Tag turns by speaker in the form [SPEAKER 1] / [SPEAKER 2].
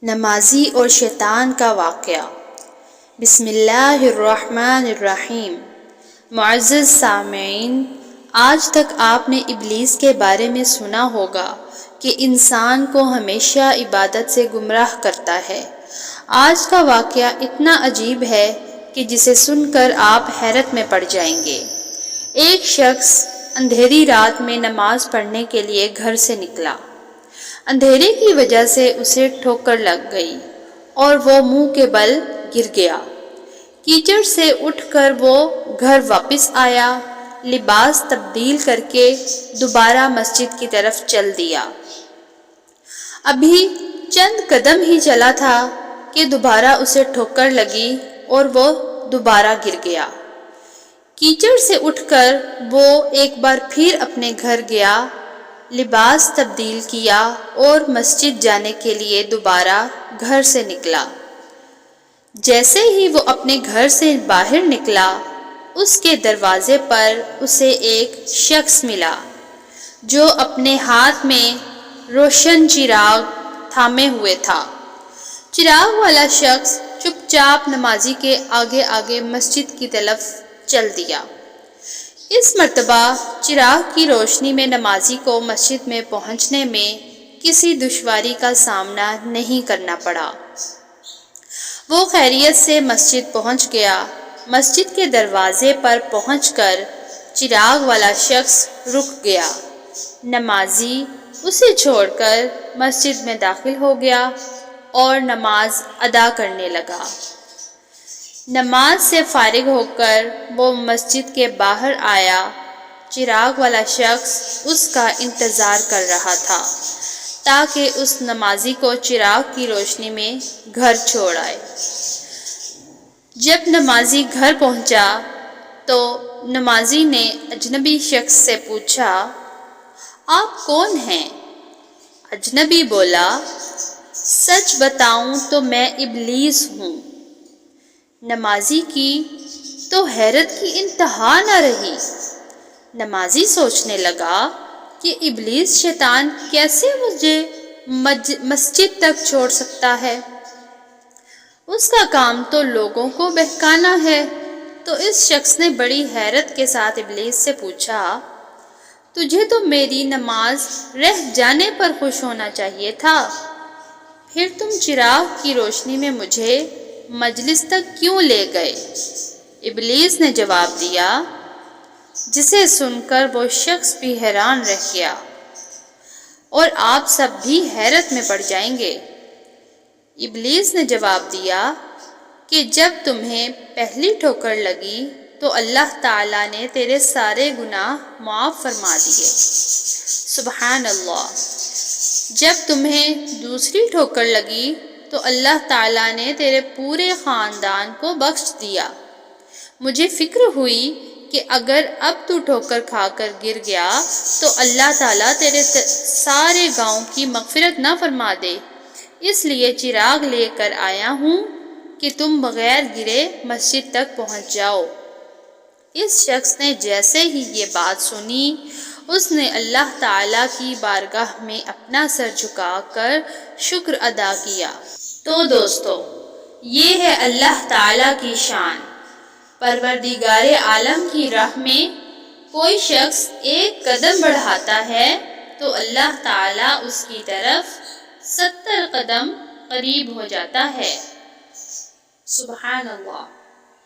[SPEAKER 1] نمازی اور شیطان کا واقعہ۔ بسم اللہ الرحمن الرحیم۔ معزز سامعین، آج تک آپ نے ابلیس کے بارے میں سنا ہوگا کہ انسان کو ہمیشہ عبادت سے گمراہ کرتا ہے۔ آج کا واقعہ اتنا عجیب ہے کہ جسے سن کر آپ حیرت میں پڑ جائیں گے۔ ایک شخص اندھیری رات میں نماز پڑھنے کے لیے گھر سے نکلا۔ اندھیرے کی وجہ سے اسے ٹھوکر لگ گئی اور وہ منہ کے بل گر گیا۔ کیچڑ سے اٹھ کر وہ گھر واپس آیا، لباس تبدیل کر کے دوبارہ مسجد کی طرف چل دیا۔ ابھی چند قدم ہی چلا تھا کہ دوبارہ اسے ٹھوکر لگی اور وہ دوبارہ گر گیا۔ کیچڑ سے اٹھ کر وہ ایک بار پھر اپنے گھر گیا، لباس تبدیل کیا اور مسجد جانے کے لیے دوبارہ گھر سے نکلا۔ جیسے ہی وہ اپنے گھر سے باہر نکلا، اس کے دروازے پر اسے ایک شخص ملا جو اپنے ہاتھ میں روشن چراغ تھامے ہوئے تھا۔ چراغ والا شخص چپ چاپ نمازی کے آگے آگے مسجد کی طرف چل دیا۔ اس مرتبہ چراغ کی روشنی میں نمازی کو مسجد میں پہنچنے میں کسی دشواری کا سامنا نہیں کرنا پڑا۔ وہ خیریت سے مسجد پہنچ گیا۔ مسجد کے دروازے پر پہنچ کر چراغ والا شخص رک گیا۔ نمازی اسے چھوڑ کر مسجد میں داخل ہو گیا اور نماز ادا کرنے لگا۔ نماز سے فارغ ہو کر وہ مسجد کے باہر آیا۔ چراغ والا شخص اس کا انتظار کر رہا تھا تاکہ اس نمازی کو چراغ کی روشنی میں گھر چھوڑ آئے۔ جب نمازی گھر پہنچا تو نمازی نے اجنبی شخص سے پوچھا، آپ کون ہیں؟ اجنبی بولا، سچ بتاؤں تو میں ابلیس ہوں۔ نمازی کی تو حیرت کی انتہا نہ رہی۔ نمازی سوچنے لگا کہ ابلیس شیطان کیسے مجھے مسجد تک چھوڑ سکتا ہے؟ اس کا کام تو لوگوں کو بہکانا ہے۔ تو اس شخص نے بڑی حیرت کے ساتھ ابلیس سے پوچھا، تجھے تو میری نماز رہ جانے پر خوش ہونا چاہیے تھا، پھر تم چراغ کی روشنی میں مجھے مجلس تک کیوں لے گئے؟ ابلیس نے جواب دیا، جسے سن کر وہ شخص بھی حیران رہ گیا اور آپ سب بھی حیرت میں پڑ جائیں گے۔ ابلیس نے جواب دیا کہ جب تمہیں پہلی ٹھوکر لگی تو اللہ تعالیٰ نے تیرے سارے گناہ معاف فرما دیے۔ سبحان اللہ۔ جب تمہیں دوسری ٹھوکر لگی تو اللہ تعالیٰ نے تیرے پورے خاندان کو بخش دیا۔ مجھے فکر ہوئی کہ اگر اب تو ٹھوکر کھا کر گر گیا تو اللہ تعالیٰ تیرے سارے گاؤں کی مغفرت نہ فرما دے، اس لیے چراغ لے کر آیا ہوں کہ تم بغیر گرے مسجد تک پہنچ جاؤ۔ اس شخص نے جیسے ہی یہ بات سنی، اس نے اللہ تعالیٰ کی بارگاہ میں اپنا سر جھکا کر شکر ادا کیا۔ تو دوستو، یہ ہے اللہ تعالیٰ کی شان۔ پروردگار عالم کی راہ میں کوئی شخص ایک قدم بڑھاتا ہے تو اللہ تعالیٰ اس کی طرف 70 قدم قریب ہو جاتا ہے۔ سبحان اللہ۔